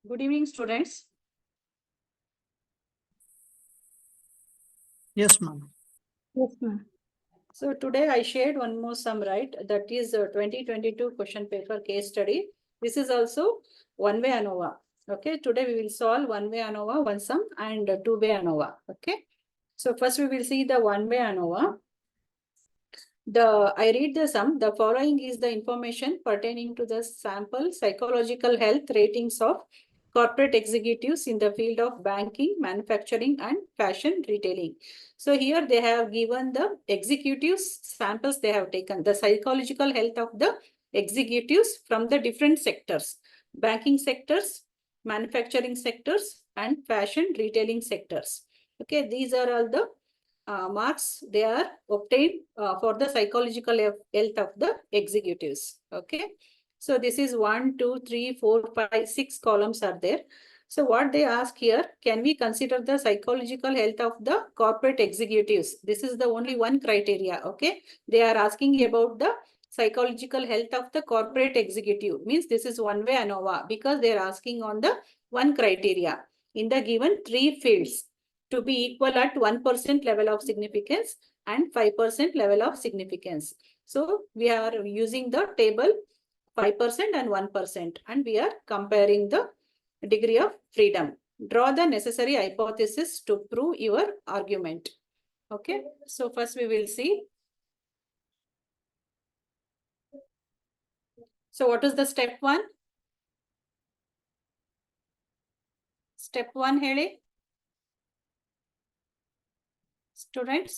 Good evening, students. Yes, ma'am. Yes, ma'am. So today I shared one more sum, right? That is a 2022 question paper case study. This is also one-way ANOVA. Okay, today we will solve one-way ANOVA, one sum, and two-way ANOVA. Okay, so first we will see the one-way ANOVA. I read the sum. The following is the information pertaining to the sample psychological health ratings of corporate executives in the field of banking, manufacturing, and fashion retailing. So here they have given the executives samples they have taken, the psychological health of the executives from the different sectors, banking sectors, manufacturing sectors, and fashion retailing sectors. Okay, these are all the marks they are obtained for the psychological health of the executives. Okay, so this is 1, 2, 3, 4, 5, 6 columns are there. So what they ask here, can we consider the psychological health of the corporate executives? This is the only one criteria. Okay, they are asking about the psychological health of the corporate executive, means this is one way ANOVA because they are asking on the one criteria in the given three fields to be equal at 1% level of significance and 5% level of significance. So we are using the table 5% and 1%, and we are comparing the degree of freedom. Draw the necessary hypothesis to prove your argument. Okay, so first we will see. So what is the step one? Step one, ಹೇಳಿ students.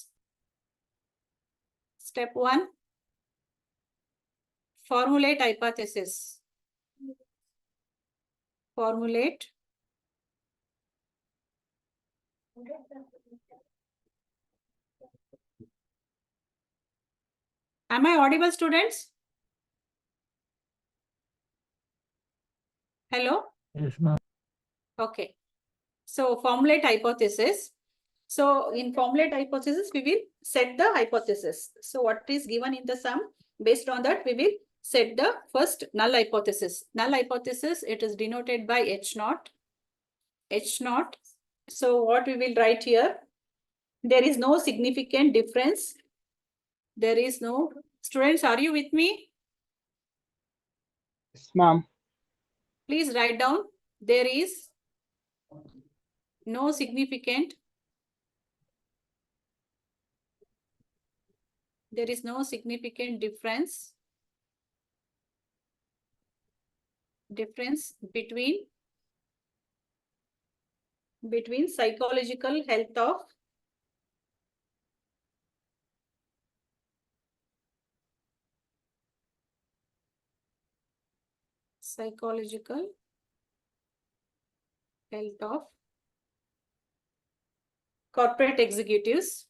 Step one, formulate hypothesis. Formulate Am I audible, students? Hello? Yes, ma'am. Okay. So formulate hypothesis. So in formulate hypothesis, we will set the hypothesis. So what is given in the sum? Based on that, we will set the first null hypothesis. Null hypothesis, it is denoted by H naught. H naught. So what we will write here? There is no significant difference. There is no. Students, are you with me? Yes, ma'am. Please write down. There is no significant. There is no significant difference between psychological health of corporate executives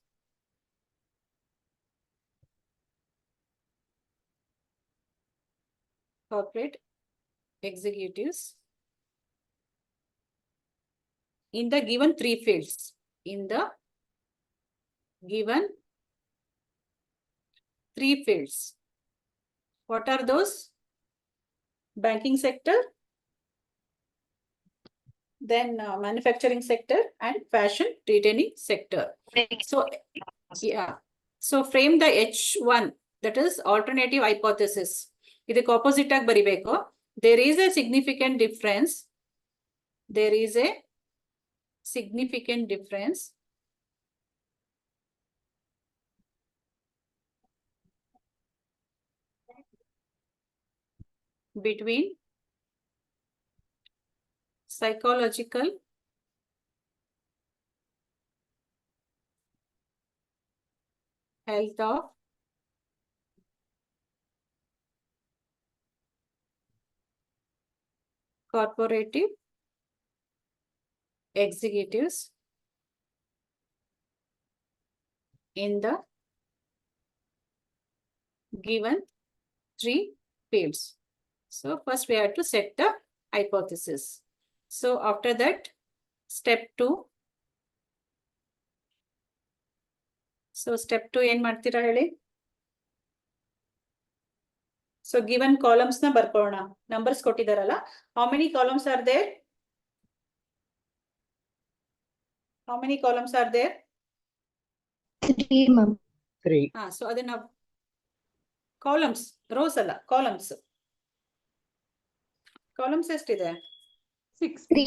in the given three fields. In the given three fields. What are those? Banking sector, then manufacturing sector, and fashion retailing sector. So, yeah. So frame the H1, that is alternative hypothesis. ಇದಕ್ಕೆ opposite ಆಗಿ ಬರಿಬೇಕು. There is a significant difference. There is a significant difference between psychological health of corporative executives in the given three fields. So first we have to set the hypothesis. So after that, step 2. So step 2 ಏನ್ ಮಾಡ್ತೀರಾ ಹೇಳಿ? So given columns na ಬರ್ಕೋಣ. Numbers ಕೊಟ್ಟಿದಾರಲ್ಲ. How many columns are there? How many columns are there? 3, ma'am. 3. So ಅದನ್ನ columns, rows ಅಲ್ಲ, columns. Columns ಎಷ್ಟಿದೆ? 3.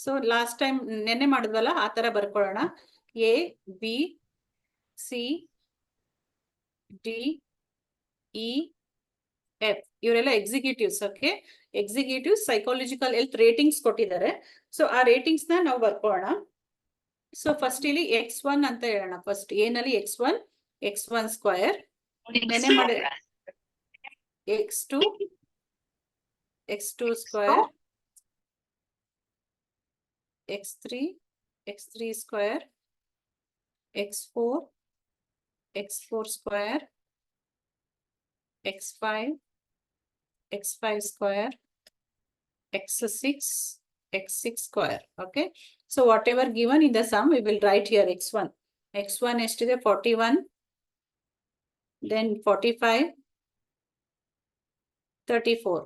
So last time ನೆನ್ನೆ ಮಾಡಿದ್ವಲ್ಲ ಆ ತರ ಬರ್ಕೊಳ್ಳೋಣ. A, B, C, D, E, F ಇವರೆಲ್ಲ executives. Okay, executives psychological health ratings ಕೊಟ್ಟಿದ್ದಾರೆ. So ಆ ratings ನ ನಾವು ಬರ್ಕೊಳ್ಳೋಣ. ಸೊ ಫಸ್ಟ್ ಇಲ್ಲಿ x1 ಅಂತ ಹೇಳೋಣ. ಫಸ್ಟ್ ಏನಲ್ಲಿ x1 ಸ್ಕ್ವೇರ್, ನೆನ್ನೆ ಮಾಡಿ x2 square, x3 square, x4 square, x5 square, x6 square. Okay, so whatever given in the sum we will write here. x1 ಎಷ್ಟಿದೆ? 41, then 45, 34.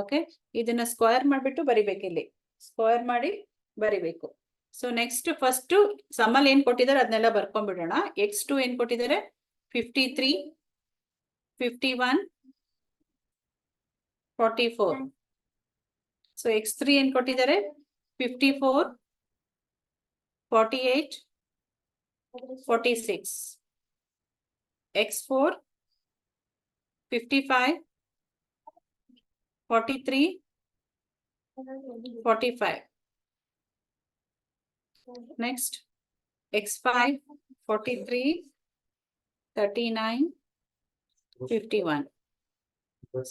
Okay, ಇದನ್ನ ಸ್ಕ್ವೇರ್ ಮಾಡಿಬಿಟ್ಟು ಬರಿಬೇಕು. ಇಲ್ಲಿ ಸ್ಕ್ವೇರ್ ಮಾಡಿ ಬರಿಬೇಕು. ಸೊ ನೆಕ್ಸ್ಟ್ ಫಸ್ಟ್ ಸಮ್ ಅಲ್ಲಿ ಏನ್ ಕೊಟ್ಟಿದ್ದಾರೆ ಅದನ್ನೆಲ್ಲ ಬರ್ಕೊಂಡ್ಬಿಡೋಣ. x2 ಏನ್ ಕೊಟ್ಟಿದ್ದಾರೆ? 53, 51, 44. ಸೊ x3 ಏನ್ ಕೊಟ್ಟಿದ್ದಾರೆ? 54, 48, 46. x4 55, 43, 45. Next x5 43, 39, 51.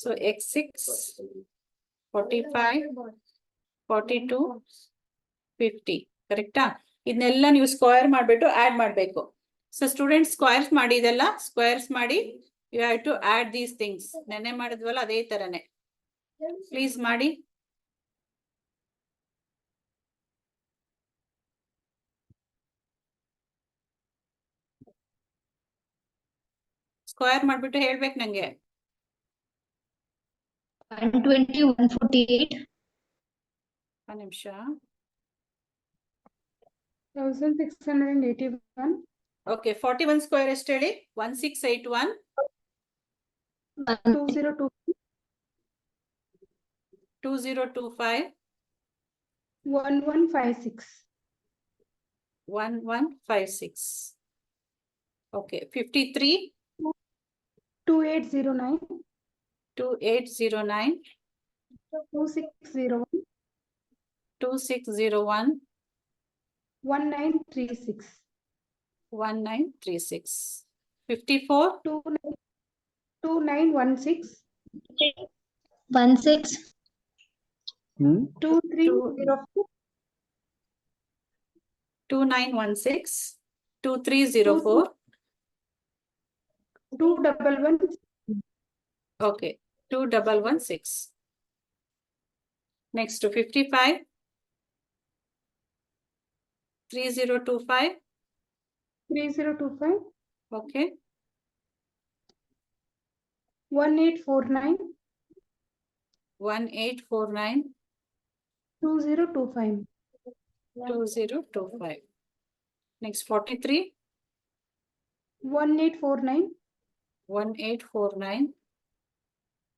So x6 45, 42, 50. ಕರೆಕ್ಟಾ? ಇದನ್ನೆಲ್ಲ ನೀವು ಸ್ಕ್ವೇರ್ ಮಾಡಿಬಿಟ್ಟು ಆಡ್ ಮಾಡಬೇಕು. ಸೊ ಸ್ಟೂಡೆಂಟ್ಸ್ ಸ್ಕ್ವೇರ್ಸ್ ಮಾಡಿ, ಇದೆಲ್ಲ ಸ್ಕ್ವೇರ್ಸ್ ಮಾಡಿ you have to add these things. ನೆನ್ನೆ ಮಾಡಿದ್ವಲ್ಲ ಅದೇ ತರನೇ ಪ್ಲೀಸ್ ಮಾಡಿ. ಸ್ಕ್ವೇರ್ ಮಾಡ್ಬಿಟ್ಟು ಹೇಳ್ಬೇಕು ನಂಗೆ. 120, 148. ಒಂದು ನಿಮಿಷ. 1681. ಓಕೆ, 41 ಸ್ಕ್ವೇರ್ ಎಷ್ಟು ಹೇಳಿ? 1681, 2025. 2025, 1156. 1156. Okay, 53, 2809. 2809, 2601. 2601, 1936. 1936. 54, 2916. 16. 2304. 2916, 2304. 2116. Okay, 2116. Next to 55, 3025. 3025. Okay, 1849. 1849, 2025. 2025. Next 43, 1849. 1849,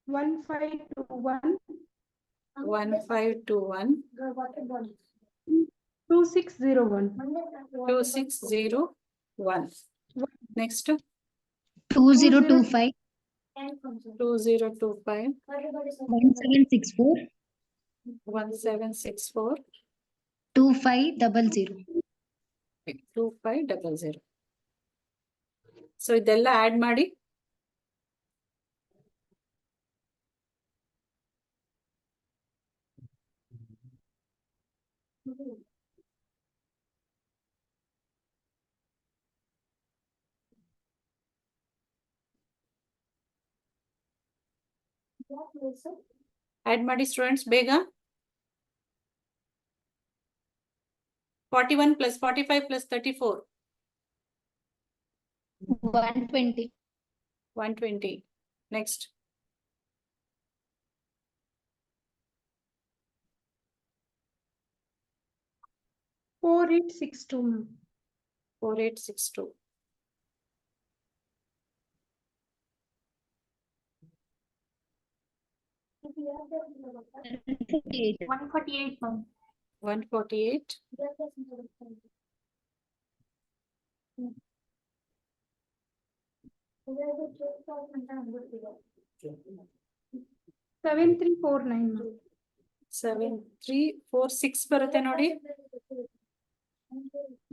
1521. 1521, 2601. 2601. Next 2025. 2025, 1764. 1764, 2500. 2500. So ಇದೆಲ್ಲ ಆಡ್ ಮಾಡಿ. ಆಡ್ ಮಾಡಿ ಸ್ಟೂಡೆಂಟ್ಸ್ ಬೇಗ. 41 plus 45 plus 34. 120. 120. Next. 4862, ma'am. 4862. $148. 148, ma'am. 148. 7349, ma'am. 7346 ಬರುತ್ತೆ ನೋಡಿ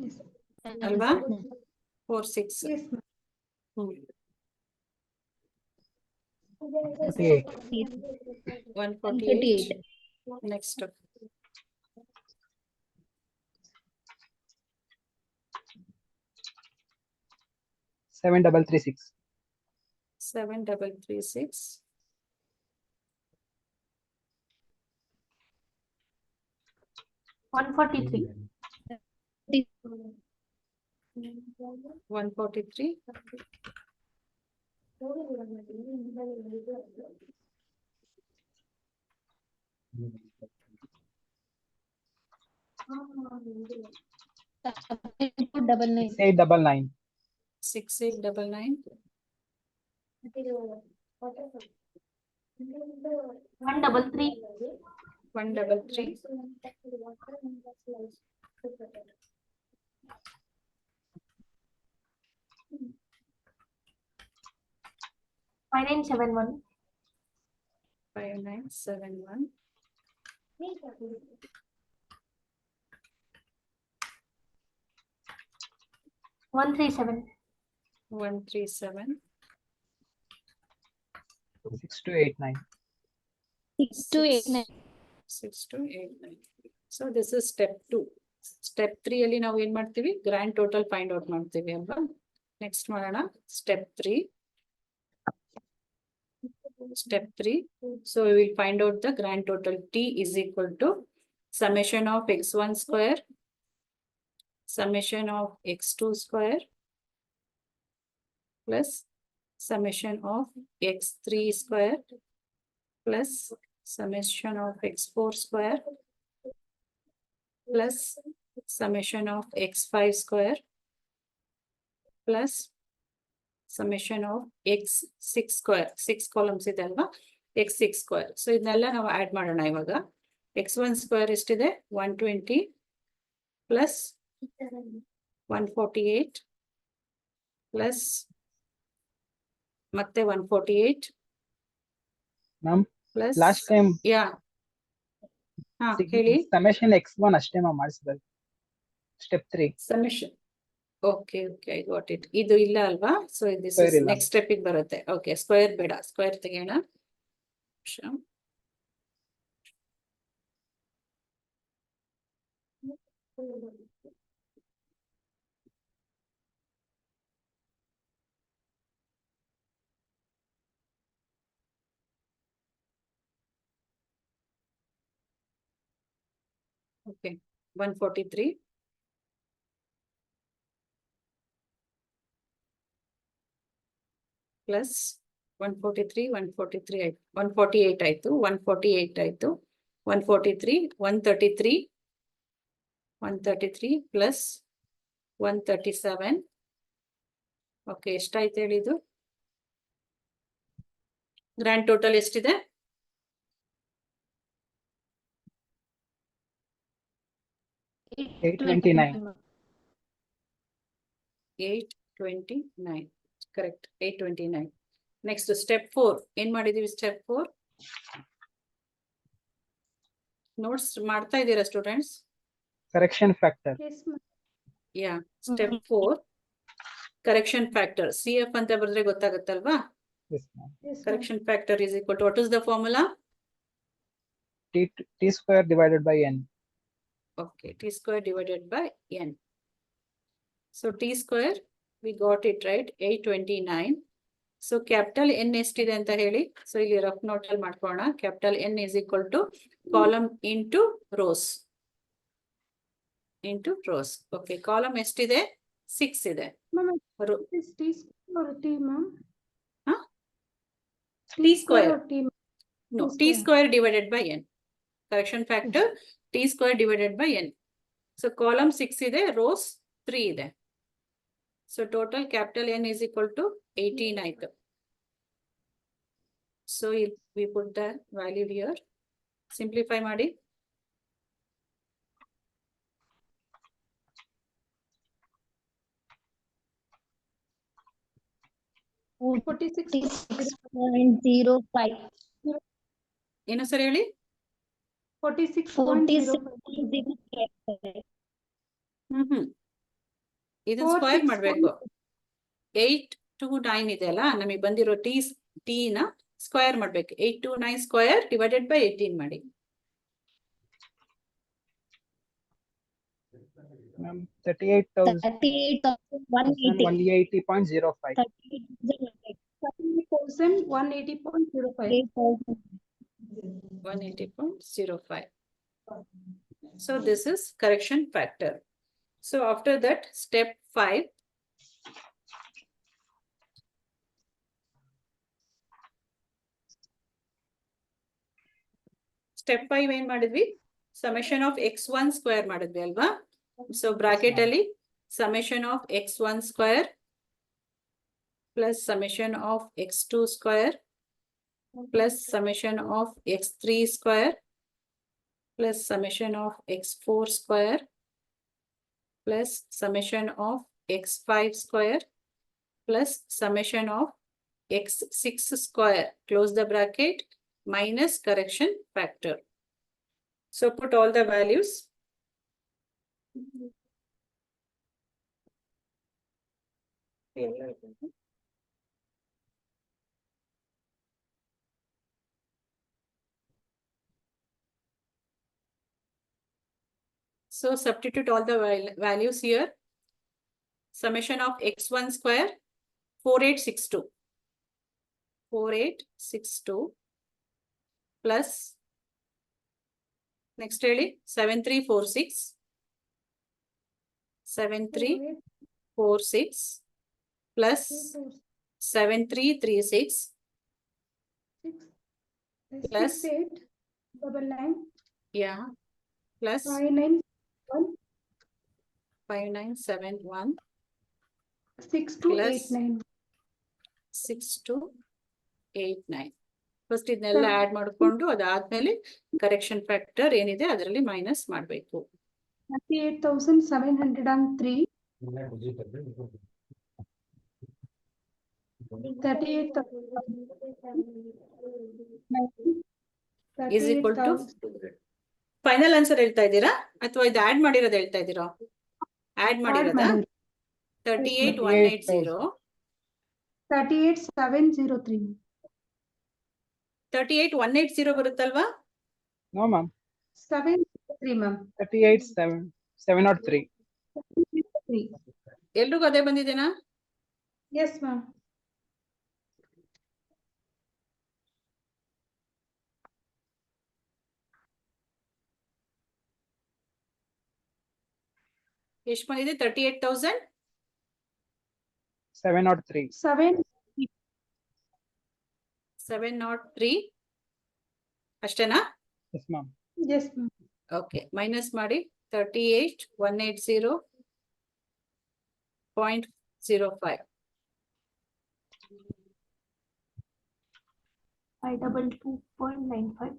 Yes. ಅಲ್ವಾ 46. Yes, ma'am. Hmm. 148. Next. 7336. 7336. 143. 143. Double nine. 6899. 6899. 133. 133. 5971. 5971. 137. 137. 6289. 6289. 6289. So this is step 2. Step 3 ಅಲ್ಲಿ ನಾವು ಏನ್ ಮಾಡ್ತೀವಿ ಗ್ರ್ಯಾಂಡ್ ಟೋಟಲ್ ಫೈಂಡ್ ಔಟ್ ಮಾಡ್ತೀವಿ ಅಲ್ವಾ ನೆಕ್ಸ್ಟ್ ಮಾಡೋಣ step 3. Step 3. So we will find out the grand total T is equal to summation of x1 square, summation of x2 square, plus summation of x3 square, plus summation of x4 square, plus summation of x5 square, plus summation of x6 square. 6 columns ಇದೆ ಅಲ್ವಾ x6 square. So ಇದನ್ನೆಲ್ಲ ನಾವು add ಮಾಡೋಣ ಇವಾಗ. x1 square ಎಷ್ಟಿದೆ 120 plus 148 plus ಮತ್ತೆ 148 Ma'am, plus last time ಯಾ ಹಾ ಹೇಳಿ summation x1 ಅಷ್ಟೇ ma'am ಮಾಡಿಸಿದ್ರು. Step 3. Summation okay okay I got it. ಇದು ಇಲ್ಲ ಅಲ್ವಾ ಸೊ ದಿಸ್ Square ಇಸ್ ಇಲ್ಲ. ನೆಕ್ಸ್ಟ್ ಸ್ಟೆಪ್ ಬರುತ್ತೆ. ಓಕೆ ಸ್ಕ್ವೇರ್ ಬೇಡ ಸ್ಕ್ವೇರ್ ತೆಗೆಯೋಣ. ಓಕೆ 143 ಪ್ಲಸ್ 143 143 ಆಯ್ತು 148 ಆಯ್ತು 148 ಆಯ್ತು 143 133 133 ಪ್ಲಸ್ 137 ಓಕೆ ಎಷ್ಟಾಯ್ತು ಹೇಳಿದ್ದು ಗ್ರ್ಯಾಂಡ್ ಟೋಟಲ್ ಎಷ್ಟಿದೆ $829. 829 ಕರೆಕ್ಟ್ 829. ನೆಕ್ಸ್ಟ್ ಸ್ಟೆಪ್ 4 ಏನ್ ಮಾಡಿದೀವಿ ಸ್ಟೆಪ್ 4 ನೋಟ್ಸ್ ಮಾಡ್ತಾ ಇದ್ದೀರಾ students Correction factor. Yes, ma'am. ಯಾ ಸ್ಟೆಪ್ 4 ಕರೆಕ್ಷನ್ ಫ್ಯಾಕ್ಟರ್ CF ಅಂತ ಬರೆದ್ರೆ ಗೊತ್ತಾಗುತ್ತಲ್ವಾ Yes, ma'am. Yes, ma'am. Correction factor is equal to what is the formula? T square divided by n. Okay, T square divided by n. So T square we got it right 829. So capital N ಎಷ್ಟಿದೆ ಅಂತ ಹೇಳಿ so ಇಲ್ಲಿ rough note ಅಲ್ಲಿ ಮಾಡ್ಕೊಳ್ಳೋಣ. Capital N is equal to column into rows okay column ಎಷ್ಟಿದೆ 6 ಇದೆ. Ma'am, row- is T square or T, ma'am? Huh? T square. or T, ma'am? No, T T square divided by n. Correction factor T square divided by n. So column 6 ಇದೆ, rose 3 ಇದೆ. So total capital N is equal to 18 ಆಯ್ತು. So we put the value here. Simplify ಮಾಡಿ. Forty-six. 46.05. ಏನು ಸರಿ ಹೇಳಿ? 46.05. ಇದನ್ನ square ಮಾಡ್ಬೇಕು. 8 to 9 ಇದೆ ಅಲ್ಲ, ನಮಗೆ ಬಂದಿರೋ ಟಿ ನ ಸ್ಕ್ವೇರ್ ಮಾಡ್ಬೇಕು. 8 to 9 ಸ್ಕ್ವೇರ್ ಡಿವೈಡೆಡ್ ಬೈ 18 ಮಾಡಿ. Ma'am 38,180.05. 38,180. 38,180.05. 180.05. So this is correction factor. So after that, step 5. Step 5 ಏನ್ ಮಾಡಿದ್ವಿ? Summation of x1 square ಮಾಡಿದ್ವಿ ಅಲ್ವಾ? So bracket ಅಲ್ಲಿ summation of x1 square plus summation of x2 square plus summation of x3 square plus summation of x4 square plus summation of x5 square plus summation of x6 square, close the bracket, minus correction factor. So put all the values. So substitute all the values here. Summation of x1 square 4862. 4862 plus next ಹೇಳಿ 7346. 7346 plus 7336 plus 6899. yeah plus 591. 5971 6289. 6289. First ಇದನ್ನೆಲ್ಲ add ಮಾಡಿಕೊಂಡು ಅದಾದ್ಮೇಲೆ correction factor ಏನಿದೆ ಅದರಲ್ಲಿ minus ಮಾಡಬೇಕು. 38,703. 38,000. is equal to final answer ಹೇಳ್ತಾ ಇದ್ದೀರಾ ಅಥವಾ ಇದು ಆಡ್ ಮಾಡಿರೋದು ಹೇಳ್ತಾ ಇದ್ದೀರಾ? ಆಡ್ ಮಾಡಿರೋದಾ? 38,180. 38,703. 38,180 ಬರುತ್ತಲ್ವಾ? No, ma'am. 703, ma'am. 38,703. 703. ಎಲ್ರಿಗೂ ಅದೇ ಬಂದಿದೆನಾ? Yes, ma'am. ಎಷ್ಟು ಬಂದಿದೆ? 38,000 703. 703 ಅಷ್ಟೇನಾ? Yes, ma'am. Yes, ma'am. Okay, minus ಮಾಡಿ 38,180.05. 522.95.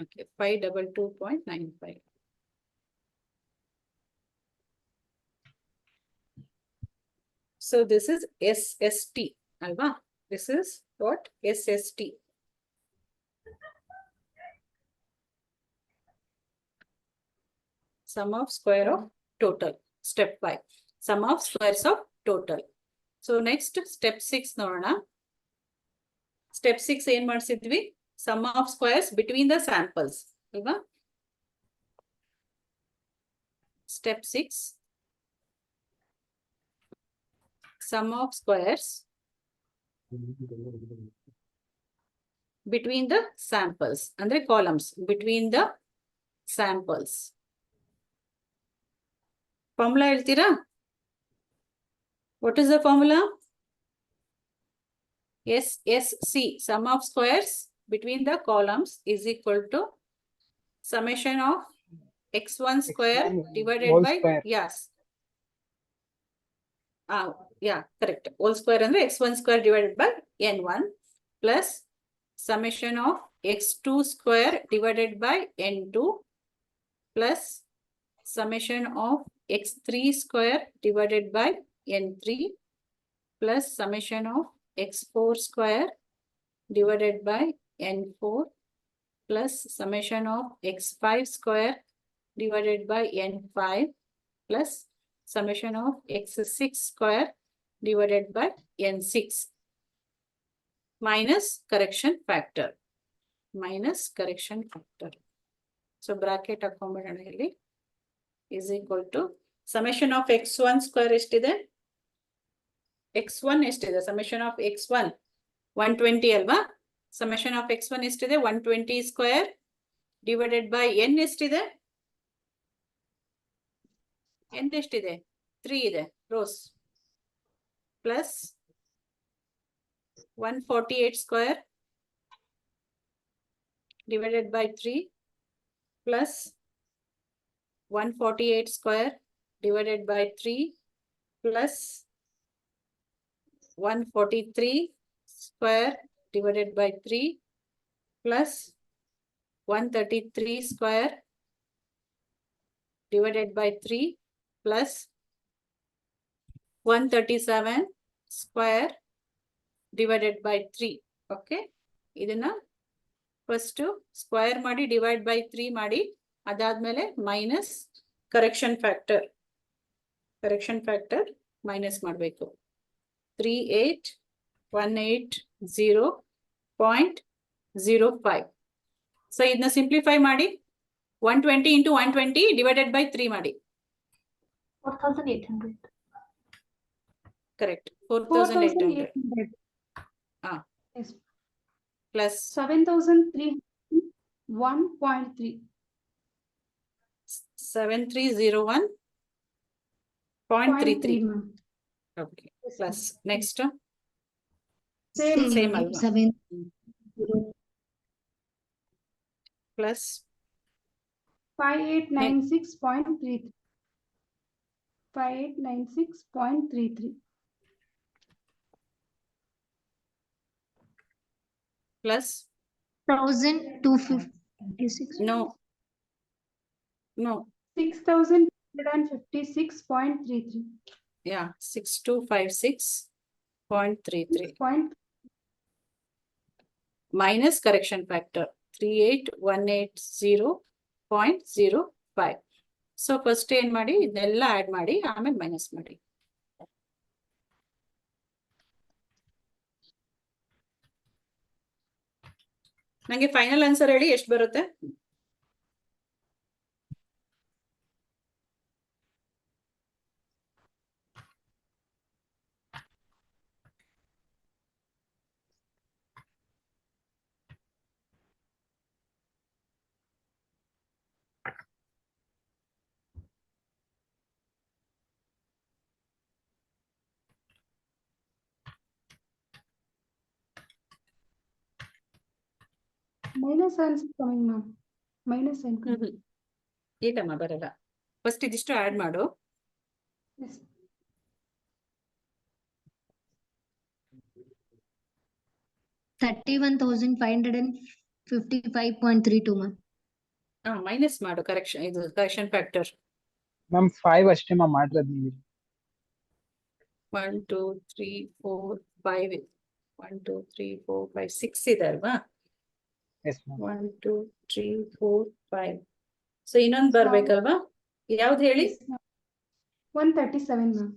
Okay, 522.95. So this is SST, alva? This is what? SST. Sum of square of total. Step 5. Sum of squares of total. So next step 6 ನೋಡೋಣ. Step 6 ಏನ್ ಮಾಡಿಸಿದ್ವಿ? Sum of squares between the samples, ಅಲ್ವಾ? Step 6. Sum of squares between the samples, ಅಂದ್ರೆ columns, between the samples. Formula ಹೇಳ್ತೀರಾ? What is the formula? SSC, sum of squares between the columns is equal to summation of x1 square X1 divided whole by, square. yes. Yeah, correct. Whole square and x1 square divided by n1 plus summation of x2 square divided by n2 plus summation of x3 square divided by n3 plus summation of x4 square divided by n4 plus summation of x5 square divided by n5 plus summation of x6 square divided by n6 minus correction factor. Minus correction factor. So bracket ಹಾಕೊಂಡ್ಬಿಡೋಣ ಇಲ್ಲಿ is equal to summation of x1 square ಎಷ್ಟಿದೆ? x1 ಎಷ್ಟಿದೆ? summation of x1 120 ಅಲ್ವಾ? summation of x1 ಎಷ್ಟಿದೆ? 120 square divided by n ಎಷ್ಟಿದೆ? n ಎಷ್ಟಿದೆ? 3 ಇದೆ rows plus 148 square divided by 3 plus 148 square divided by 3 plus 143 square divided by 3 plus 133 square divided by 3 plus 137 square divided by 3. Okay. ಇದನ್ನ first square ಮಾಡಿ divide by 3 ಮಾಡಿ ಅದಾದ್ಮೇಲೆ minus correction factor minus ಮಾಡಬೇಕು 38180.05. So ಇದನ್ನ simplify ಮಾಡಿ 120 into 120 divided by 3 ಮಾಡಿ 4800. Correct 4800 4,800. Ah. Yes. Plus 7,301.3. 7301.33. ma'am. Okay. Plus next Same alva. 7 Plus 5896.33. 5896.33. plus 1,256. no 6,256.33. yeah 6256.33 minus correction factor 38180.05. So first ಏನ್ ಮಾಡಿ ಇದೆಲ್ಲ ಆಡ್ ಮಾಡಿ ಆಮೇಲೆ ಮೈನಸ್ ಮಾಡಿ. ನಂಗೆ ಫೈನಲ್ ಆನ್ಸರ್ ಹೇಳಿ ಎಷ್ಟು ಬರುತ್ತೆ? Minus answer coming, ma'am. Minus sign coming. ಇಲ್ಲಮ್ಮ ಬರಲ್ಲ. ಫಸ್ಟ್ ಇದಿಷ್ಟು ಆಡ್ ಮಾಡು. Yes. $31,555.32, ma'am. ಮೈನಸ್ ಮಾಡು ಕರೆಕ್ಷನ್ ಫ್ಯಾಕ್ಟರ್. ಮ್ಯಾಮ್ 5 ಅಷ್ಟೇ ಮ್ಯಾಮ್ ಮಾಡಿರೋದು ನೀವು. 1 2 3 4 5 1 2 3 4 5 6 ಇದೆ ಅಲ್ವಾ? Yes ma'am. 1 2 3 4 5. ಸೊ ಇನ್ನೊಂದು ಬರ್ಬೇಕಲ್ವಾ? ಯಾವ್ದು ಹೇಳಿ? Yes, ma'am. 137, ma'am.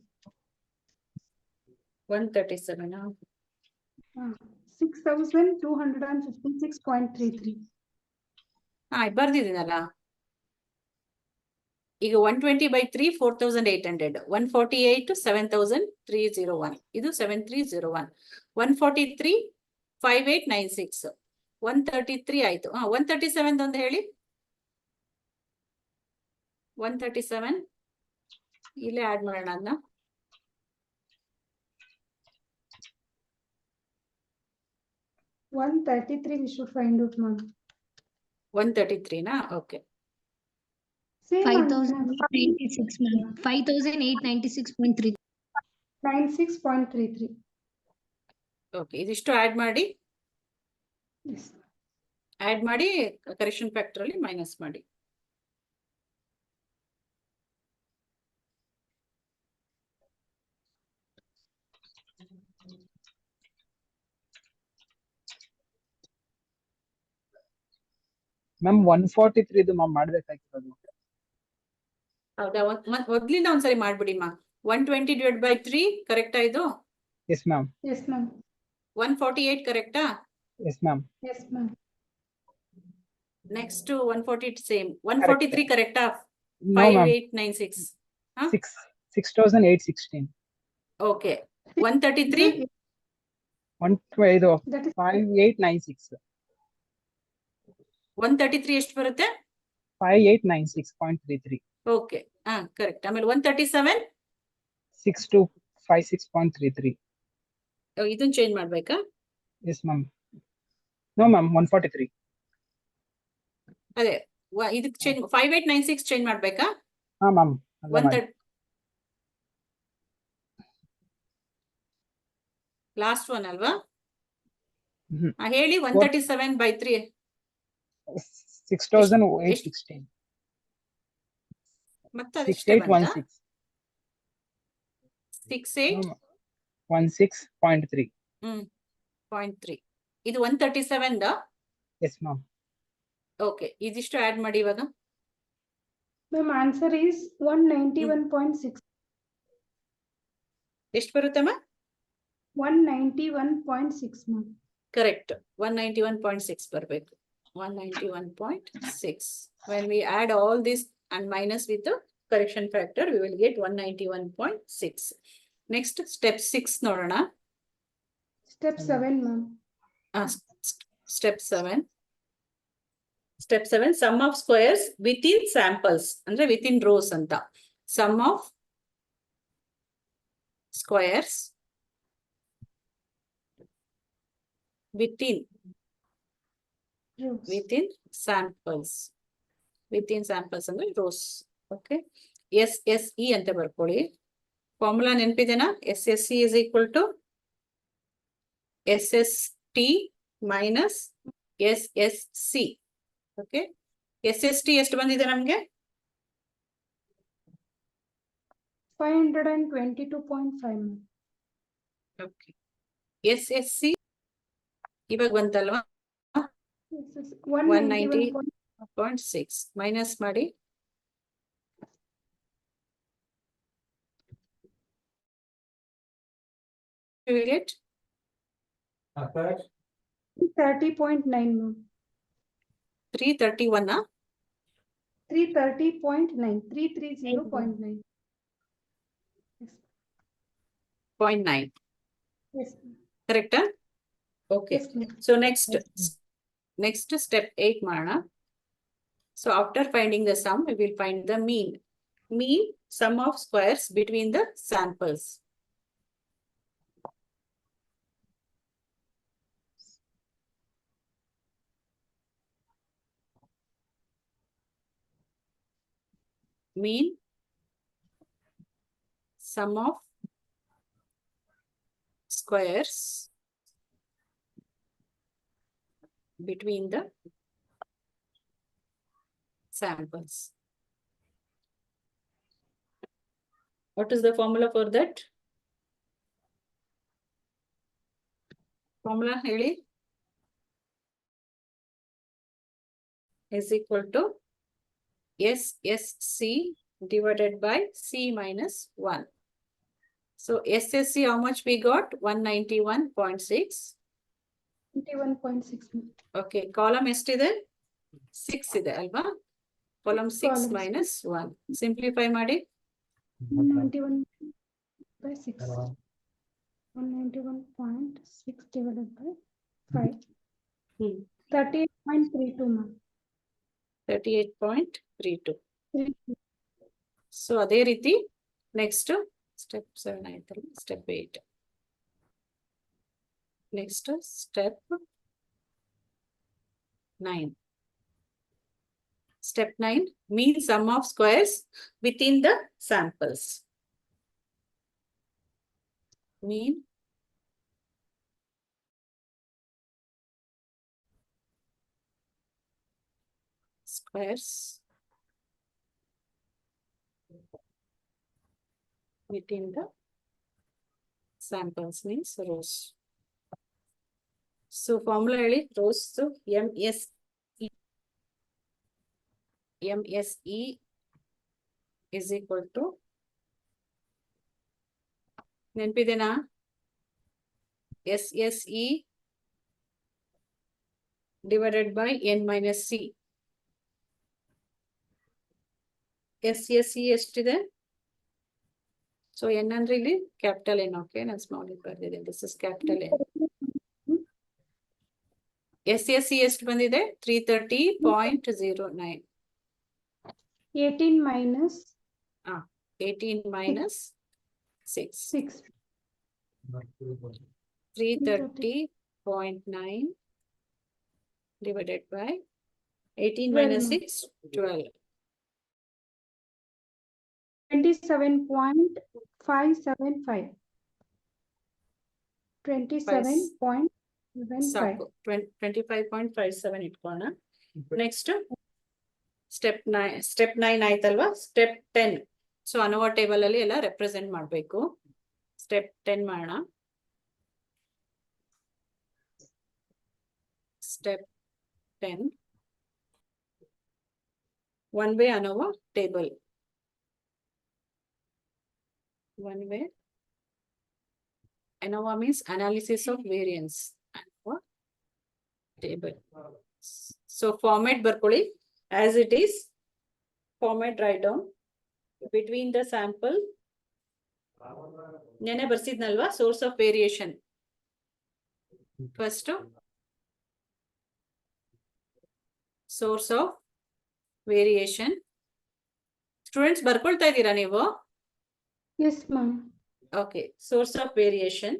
137. 6,256.33. ಬರ್ದಿದ್ದೀನಲ್ಲ. ಈಗ 120/3 4,800, 148 7,301, ಇದು 7301, 143 5896, 133 ಆಯ್ತು. 137 ಒಂದು ಹೇಳಿ. 137 ಇಲ್ಲೇ ಆಡ್ ಮಾಡೋಣ ಅದನ್ನ. 133 we should find out, ma'am. 133 ನಾ? Okay. Same answer, ma'am. 5,896, ma'am. 5,896.3. 96.33. Okay, ಇದಿಷ್ಟು ಆಡ್ ಮಾಡಿ Yes. ಕರೆಕ್ಷನ್ ಫ್ಯಾಕ್ಟರ್ ಅಲ್ಲಿ ಮೈನಸ್ ಮಾಡಿ. ಮ್ಯಾಮ್ 143 ಇದು ಮ್ಯಾಮ್ ಮಾಡ್ಬೇಕಾಗಿರೋದು. ಹೌದಾ, ಮೊದ್ಲಿಂದ ಒಂದ್ಸರಿ ಮಾಡ್ಬಿಡಿ ಮಾ. 120 ಡಿವೈಡ್ ಬೈ 3 ಕರೆಕ್ಟಾ ಇದು? Yes ma'am. Yes, ma'am. 148 ಕರೆಕ್ಟಾ? Yes ma'am. Yes, ma'am. Next 140 same. 143 ಕರೆಕ್ಟಾ? No ma'am. 5896. 6,816. ಓಕೆ. 133 ಇದು That is 5896. 133 ಎಷ್ಟು ಬರುತ್ತೆ? 5896.33. Okay, correct. ಆಮೇಲೆ 137 6256.33. ಇದನ್ನ ಚೇಂಜ್ ಮಾಡ್ಬೇಕಾ? Yes ma'am. No ma'am, 143. ಅದೇ ಇದಕ್ಕೆ ಚೇಂಜ್ 5896 ಚೇಂಜ್ ಮಾಡ್ಬೇಕಾ? ಹಾ ಮ್ಯಾಮ್. 130 ಲಾಸ್ಟ್ ಒನ್ ಅಲ್ವಾ? ಹೇಳಿ. 137 by 3 6,816. ಮತ್ತೆ ಅದೆಷ್ಟೇ ಬಂತಾ? 6816. 6816.3. 16.3. ಇದು 137 ದ? Yes ma'am. ಓಕೆ, ಇದಿಷ್ಟು ಆಡ್ ಮಾಡಿ ಇವಾಗ. Ma'am, answer is 191.6. ಎಷ್ಟು ಬರುತ್ತಮ್ಮ? 191.6, ma'am. ಕರೆಕ್ಟ್, 191.6 ಬರಬೇಕು. 191.6. When we add all this and minus with the correction factor, we will get 191.6. Next, step 6 ನೋಡೋಣ. Step 7, ma'am. Step 7. Step 7, sum of squares within samples. ಅಂದ್ರೆ within rows ಅಂತ. Sum of squares within Rows. samples. Within samples ಅಂದ್ರೆ rows. Okay, SSE ಅಂತ ಬರ್ಕೊಳ್ಳಿ. Formula ನೆನಪಿದೆನಾ? SSE is equal to SST minus SSC. Okay, SST ಎಷ್ಟು ಬಂದಿದೆ ನಮ್ಗೆ? 522.5, ma'am. Okay, SSC ಇವಾಗ ಬಂತಲ್ವಾ? Yes, yes. 191. 0.6 ಮೈನಸ್ ಮಾಡಿ. You will get 30.9, ma'am. 331. 330.9. 330.9. Yes. 0.9. Yes, ma'am. ಕರೆಕ್ಟಾ? Okay, Yes, ma'am. so next step 8 ಮಾಡೋಣ. So after finding the sum, we will find the mean. Mean sum of squares between the samples. Mean sum of squares between the samples. What is the formula for that? Formula ಹೇಳಿ. Is equal to SSC divided by C minus 1. So SSC, how much we got? 191.6. 21.6, ma'am. Okay, column ಎಷ್ಟಿದೆ? 6 ಇದೆ ಅಲ್ವಾ? Column 6 Columns. minus 1. Simplify ಮಾಡಿ. 191 by 6. 191.6 divided by 5. 38.32, ma'am. 38.32. 32. So ಅದೇ ರೀತಿ next step 7 ಆಯ್ತಲ್ಲ, step 8. Next step 9. Step 9, mean sum of squares within the samples. Mean squares within the samples means rows. So formula ಹೇಳಿ rows MSE is equal to ನೆನಪಿದೆನಾ SSE divided by n minus c. SSE ಎಷ್ಟಿದೆ? So n ಅಂದ್ರೆ ಇಲ್ಲಿ capital N. Okay, ನಾನು small ಬರ್ದಿದೆ. This is capital N. SSE ಎಷ್ಟು ಬಂದಿದೆ? 330.09. 18 minus 18 minus 6. 6. 330.9 divided by 18 12, minus ma'am. 6, 12. 27.575. 27.75. ಸಾಕು 25.57 ಇಟ್ಕೋಣ. Next step 9 ಆಯ್ತಲ್ವಾ? Step 10. So ಅನೋವಾ table ಅಲ್ಲಿ ಎಲ್ಲ ರೆಪ್ರೆಸೆಂಟ್ ಮಾಡಬೇಕು. ಸ್ಟೆಪ್ 10 ಮಾಡೋಣ. Step 10 one way ಅನೋವಾ table. One way ANOVA means analysis of variance. ANOVA table. So format ಬರ್ಕೊಳ್ಳಿ as it is. Format write down between the sample. ನೆನೆ ಬರ್ಸಿದ್ನಲ್ವಾ source of variation. First source of variation. Students ಬರ್ಕೊಳ್ತಾ ಇದ್ದೀರಾ ನೀವು? Yes, ma'am. Okay, source of variation.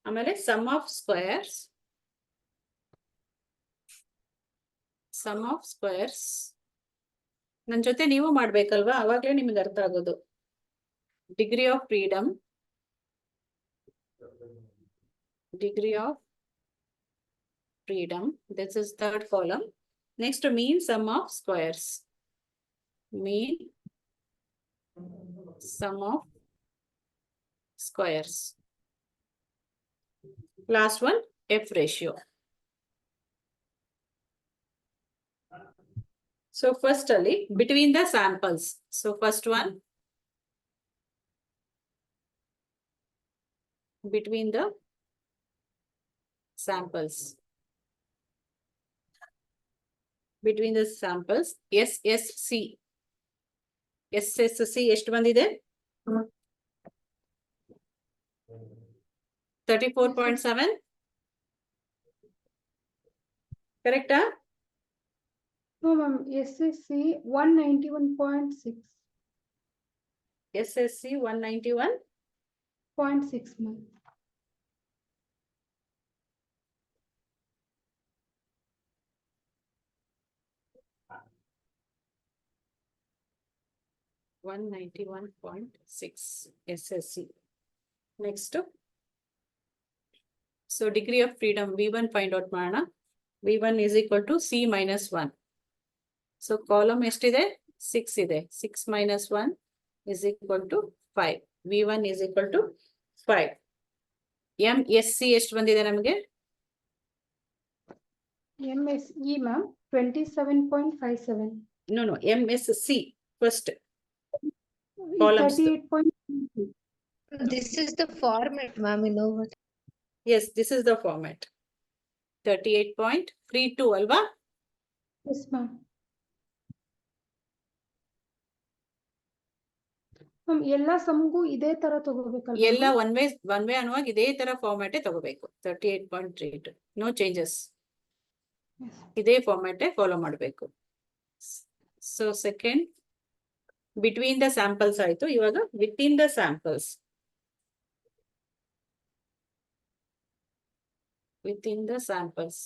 ಆಮೇಲೆ sum of squares. Sum of squares. ನನ್ನ ಜೊತೆ ನೀವು ಮಾಡ್ಬೇಕಲ್ವಾ? ಅವಾಗ್ಲೇ ನಿಮಗೆ ಅರ್ಥ ಆಗೋದು. Degree of freedom. Degree of freedom. This is third column. Next, mean sum of squares. Mean sum of squares. Last one, F ratio. So first ali between the samples. So first one, between the samples. Between the samples, SSC. SSC ಎಷ್ಟು ಬಂದಿದೆ? 34.7. Correct? No, ma'am. SSC 191.6. SSC 191. 0.6, ma'am. .6 SSC. Next. So degree of freedom V1 find out ಮಾಡೋಣ. V1 is equal to C minus 1. So column ಎಷ್ಟಿದೆ? 6 ಇದೆ. 6 minus 1 is equal to 5. V1 is equal to 5. MSC ಎಷ್ಟು ಬಂದಿದೆ ನಮಗೆ? MSE, ma'am, 27.57. No, MSC first. Columns. 38.2. This is the format, ma'am, you know what? Yes, this is the format. 38.32 ಅಲ್ವಾ? Yes, ma'am. Ma'am, ಎಲ್ಲ ಸಮ್ಗೂ ಇದೇ ತರ ತಗೋಬೇಕಲ್ವಾ? ಎಲ್ಲ one way ಅನ್ನುವಾಗ ಇದೇ ತರ ಫಾರ್ಮ್ಯಾಟೇ ತಗೋಬೇಕು. 38.32. No changes. Yes. ಇದೇ ಫಾರ್ಮ್ಯಾಟೇ ಫಾಲೋ ಮಾಡಬೇಕು. So second between the samples ಆಯ್ತು. ಇವಾಗ within the samples. Within the samples.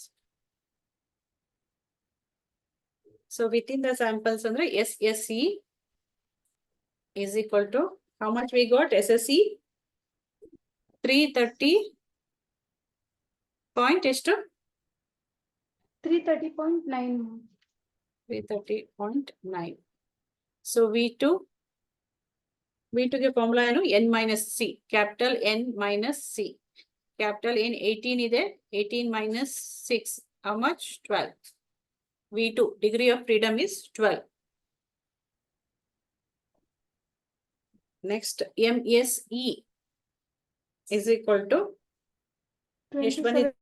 So within the samples under SSE is equal to how much we got SSE 330 point ಎಷ್ಟು 330.9. 330.9. So V2 ಗೆ formula ಏನು n minus c, capital N minus c. Capital N 18 ಇದೆ, 18 minus 6, how much? 12. V2 degree of freedom is 12. Next MSE is equal to ಎಷ್ಟು 27. ಬಂದಿದೆ